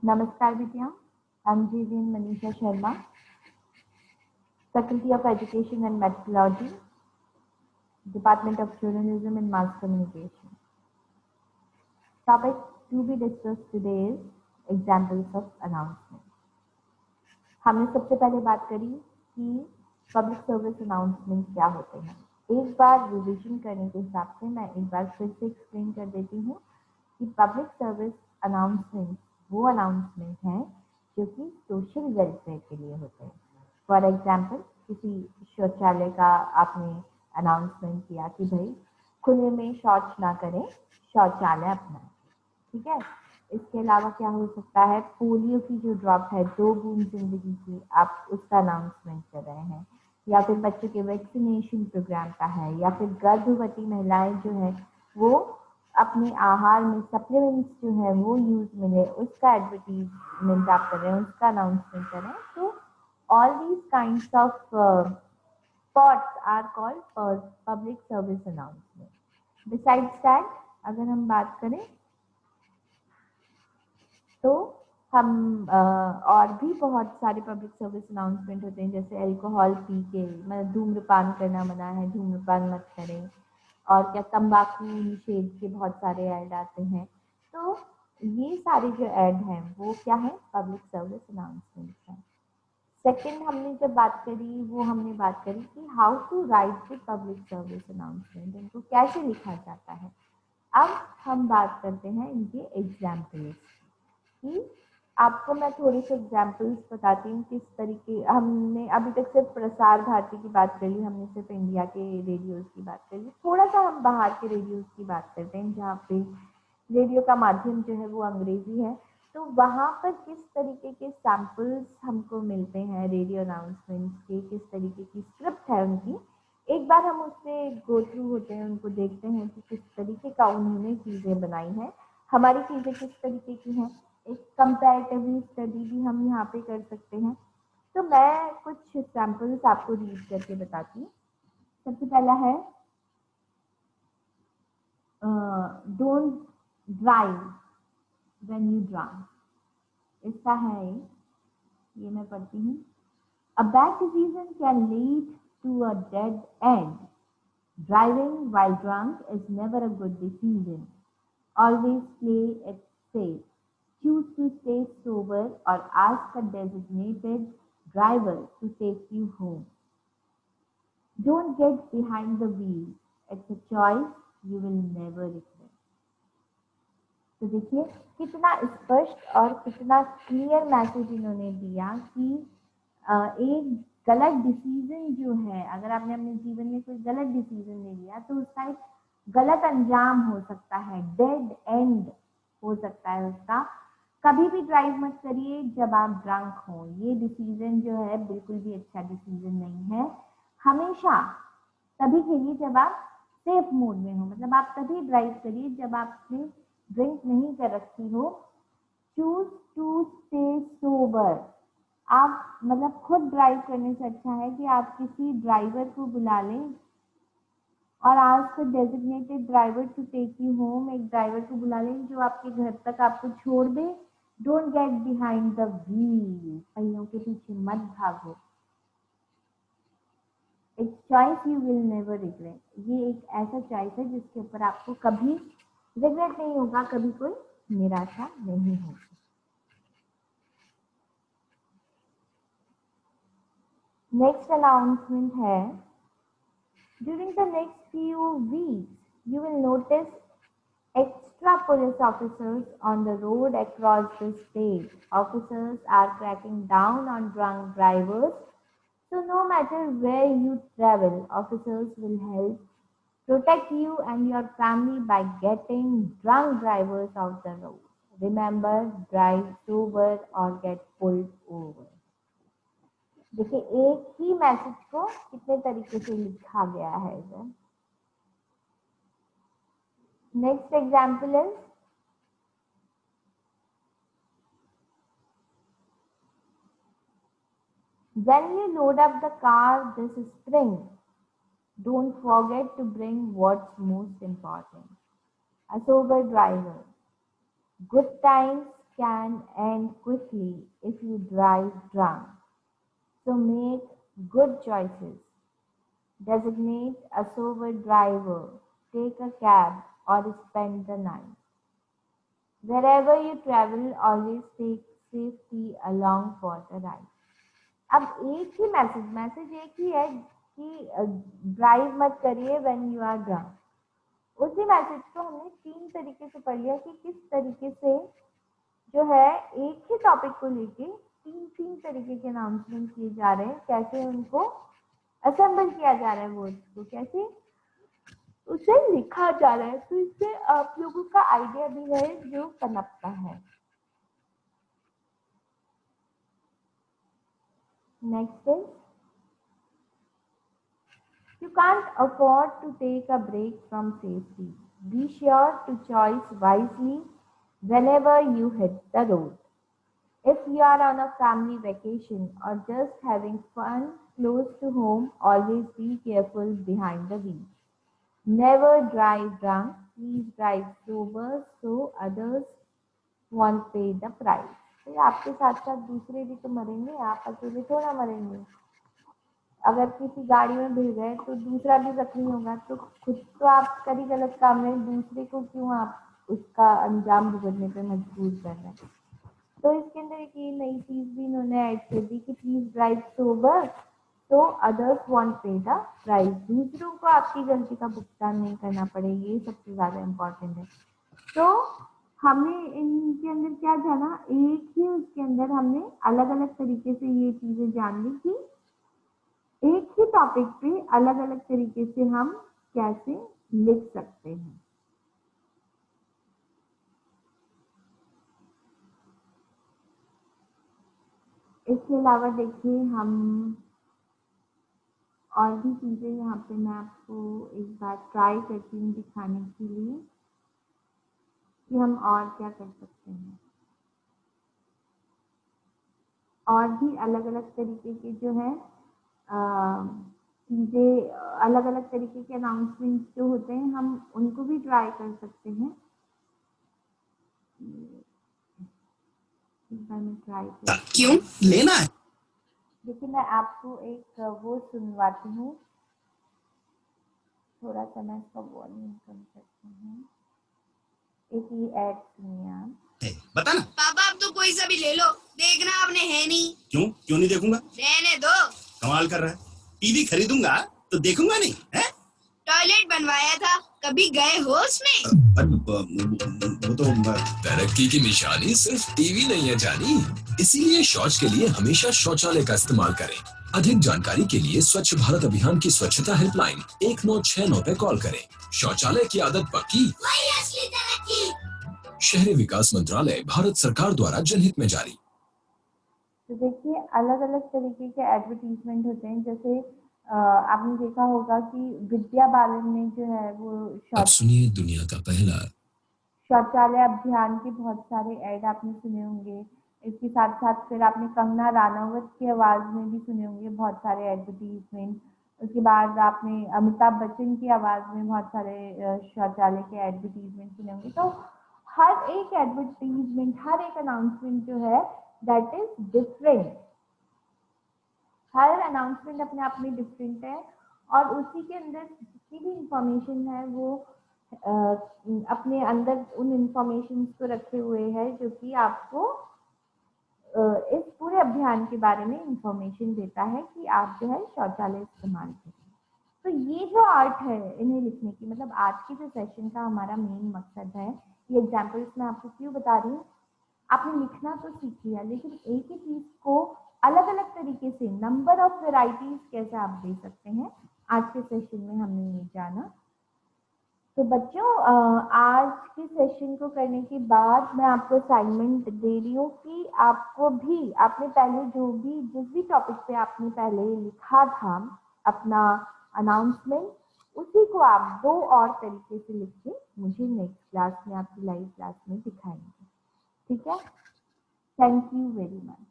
नमस्कार विद्या, I'm Jivin Manisha Sharma, Faculty of Education and Methodology, Department of Journalism and Mass Communication. Topic to be discussed today is examples of announcement. हमने सबसे पहले बात करी कि public service announcement क्या होते हैं। एक बार रिविजन करने के हिसाब से मैं एक बार फिर से एक्सप्लेन कर देती हूँ कि पब्लिक सर्विस अनाउंसमेंट वो अनाउंसमेंट हैं जो कि सोशल वेलफेयर के लिए होते हैं। फॉर एग्जाम्पल, किसी शौचालय का आपने अनाउंसमेंट किया कि भाई खुले में शौच ना करें, शौचालय अपनाएं, ठीक है। इसके अलावा क्या हो सकता है, पोलियो की जो ड्रॉप है 2 बूंद जिंदगी की, आप उसका अनाउंसमेंट कर रहे हैं, या फिर बच्चों के वैक्सीनेशन प्रोग्राम का है, या फिर गर्भवती महिलाएं जो है वो अपने आहार में सप्लीमेंट्स जो है वो यूज मिले, उसका एडवर्टीजमेंट आप कर रहे हैं, उसका अनाउंसमेंट कर रहे हैं। तो all these kinds of spots are called public service announcement. Besides that, अगर हम बात करें तो हम और भी बहुत सारे पब्लिक सर्विस अनाउंसमेंट होते हैं, जैसे अल्कोहल पी के मतलब धूम्रपान करना मना है, धूम्रपान मत करें, और क्या तंबाकू निषेध के बहुत सारे ऐड आते हैं। तो ये सारे जो ऐड हैं वो क्या है, पब्लिक सर्विस अनाउंसमेंट है। सेकंड हमने जब बात करी वो हमने बात करी कि how to write the public service announcement, इनको कैसे लिखा जाता है। अब हम बात करते हैं इनके एग्जाम्पल्स की। आपको मैं थोड़े से एग्जाम्पल्स बताती हूँ किस तरीके, हमने अभी तक सिर्फ प्रसार भारती की बात कर ली, हमने सिर्फ इंडिया के रेडियोज की बात कर ली। थोड़ा सा हम बाहर के रेडियोज की बात करते हैं जहाँ पे रेडियो का माध्यम जो है वो अंग्रेजी है। तो वहाँ पर किस तरीके के सैम्पल्स हमको मिलते हैं रेडियो अनाउंसमेंट्स के, किस तरीके की स्क्रिप्ट है उनकी, एक बार हम उससे गो थ्रू होते हैं, उनको देखते हैं कि किस तरीके का उन्होंने चीज़ें बनाई हैं, हमारी चीज़ें किस तरीके की हैं। एक कंपैरेटिव स्टडी भी हम यहाँ पे कर सकते हैं। तो मैं कुछ सैम्पल्स आपको रीड करके बताती हूँ। सबसे पहला है don't drive when you drunk. इसका है ये मैं पढ़ती हूँ। A bad decision can lead to a dead end. Driving while drunk is never a good decision. Always play it safe. Choose to stay sober or ask a designated driver to take you home. Don't get behind the wheel. It's a choice you will never regret. तो देखिए कितना स्पष्ट और कितना clear message इन्होंने दिया कि एक गलत डिसीजन जो है, अगर आपने अपने जीवन में कोई गलत डिसीजन ले लिया तो उसका एक गलत अंजाम हो सकता है, डेड एंड हो सकता है उसका। कभी भी ड्राइव मत करिए जब आप ड्रंक हो, ये डिसीजन जो है बिल्कुल भी अच्छा डिसीजन नहीं है। हमेशा तभी खेलिए जब आप सेफ मोड में हो, मतलब आप तभी ड्राइव करिए जब आपने ड्रिंक नहीं कर रखी हो। चूज टू स्टे सोबर, आप मतलब खुद ड्राइव करने से अच्छा है कि आप किसी ड्राइवर को बुला लें और ask designated driver to take you home, एक ड्राइवर को बुला लें जो आपके घर तक आपको छोड़ दे। Don't get behind the wheel, पहियों के पीछे मत भागो। एक choice you will never regret, ये एक ऐसा चॉइस है जिसके ऊपर आपको कभी रिग्रेट नहीं होगा, कभी कोई निराशा नहीं होगी। नेक्स्ट अनाउंसमेंट है, during the next few weeks you will notice extra police officers on the road across the state. Officers are cracking down on drunk drivers. So no matter where you travel, officers will help protect you and your family by getting drunk drivers off the road. Remember, drive sober or get pulled over. देखिए एक ही message को कितने तरीके से लिखा गया है इधर। Next example is, when you load up the car this spring, don't forget to bring what's most important: a sober driver. Good times can end quickly if you drive drunk. So make good choices. Designate a sober driver. Take a cab or spend the night. Wherever you travel, always take safety along for the ride. अब एक ही message एक ही है कि drive मत करिए when you are drunk. उसी message को हमने तीन तरीके से पढ़ लिया कि किस तरीके से जो है एक ही टॉपिक को लेके तीन तरीके के अनाउंसमेंट किए जा रहे हैं, कैसे उनको असेंबल किया जा रहा है, वर्ड्स को कैसे उसे लिखा जा रहा है। तो इससे आप लोगों का आइडिया भी है जो पनपता है। Next is you can't afford to take a break from safety. Be sure to choose wisely whenever you hit the road. If you are on a family vacation or just having fun close to home, always be careful behind the wheel. Never drive drunk. Please drive sober so others won't pay the price. तो आपके साथ साथ दूसरे भी तो मरेंगे, आप अकेले थोड़ा मरेंगे। अगर किसी गाड़ी में भिड़ गए तो दूसरा भी जख्मी होगा, तो खुद तो आप कभी गलत काम में, दूसरे को क्यों आप उसका अंजाम भुगतने पे मजबूर कर रहे हैं। तो इसके अंदर एक ये नई चीज भी इन्होंने ऐड कर दी कि प्लीज ड्राइव सोबर तो अदर्स वॉन्ट पे द प्राइस। दूसरों को आपकी गलती का भुगतान नहीं करना पड़े, ये सबसे ज्यादा इम्पोर्टेंट है। तो हमने इनके अंदर क्या जाना, एक ही उसके अंदर हमने अलग अलग तरीके से ये चीजें जान ली कि एक ही टॉपिक पे अलग अलग तरीके से हम कैसे लिख सकते हैं। इसके अलावा देखिए हम और भी चीजें यहाँ पे मैं आपको एक बार ट्राई करती हूँ दिखाने के लिए कि हम और क्या कर सकते हैं। और भी अलग अलग तरीके के जो है चीजें, अलग अलग तरीके के अनाउंसमेंट जो होते हैं हम उनको भी ट्राई कर सकते हैं। एक बार मैं ट्राई करती क्यों लेना है। देखिए मैं आपको एक वो सुनवाती हूँ, थोड़ा सा मैं इसका वॉल्यूम कम करती हूँ। एक ही ऐड सुनिए आप। बता ना पापा, अब तो कोई सा भी ले लो, देखना आपने है नहीं। क्यों नहीं देखूंगा। रहने दो। कमाल कर रहा है। टीवी खरीदूंगा तो देखूंगा नहीं है। टॉयलेट बनवाया था, कभी गए हो उसमें? वो तो तरक्की की निशानी सिर्फ टीवी नहीं है जानी, इसीलिए शौच के लिए हमेशा शौचालय का इस्तेमाल करें। अधिक जानकारी के लिए स्वच्छ भारत अभियान की स्वच्छता हेल्पलाइन 1969 पे कॉल करें। शौचालय की आदत पक्की, वही असली तरक्की। शहरी विकास मंत्रालय, भारत सरकार द्वारा जनहित में जारी। तो देखिए अलग अलग तरीके के एडवर्टीजमेंट होते हैं, जैसे आपने देखा होगा कि विद्या बालन ने जो है वो अब सुनिए दुनिया का पहला शौचालय अभियान के बहुत सारे ऐड आपने सुने होंगे। इसके साथ साथ फिर आपने कंगना रानावत की आवाज में भी सुने होंगे बहुत सारे एडवर्टीजमेंट। उसके बाद आपने अमिताभ बच्चन की आवाज में बहुत सारे शौचालय के एडवर्टीजमेंट सुने होंगे। तो हर एक एडवर्टीजमेंट, हर एक अनाउंसमेंट जो है that is different. Her announcement अपने आप में डिफरेंट है और उसी के अंदर जितनी भी इंफॉर्मेशन है वो अपने अंदर उन इंफॉर्मेशन को रखे हुए है जो कि आपको इस पूरे अभियान के बारे में इंफॉर्मेशन देता है कि आप जो है शौचालय इस्तेमाल करें। तो ये जो आर्ट है इन्हें लिखने की, मतलब आज के जो सेशन का हमारा मेन मकसद है, ये एग्जाम्पल्स मैं आपको क्यों बता रही हूँ, आपने लिखना तो सीख लिया लेकिन एक ही चीज को अलग अलग तरीके से नंबर ऑफ वेराइटीज कैसे आप दे सकते हैं, आज के सेशन में हमने ये जाना। तो बच्चों आज के सेशन को करने के बाद मैं आपको असाइनमेंट दे रही हूँ कि आपको भी आपने पहले जिस भी टॉपिक पे आपने पहले लिखा था अपना अनाउंसमेंट, उसी को आप 2 और तरीके से लिख के मुझे नेक्स्ट क्लास में आपकी लाइव क्लास में दिखाएंगे। ठीक है, थैंक यू वेरी मच।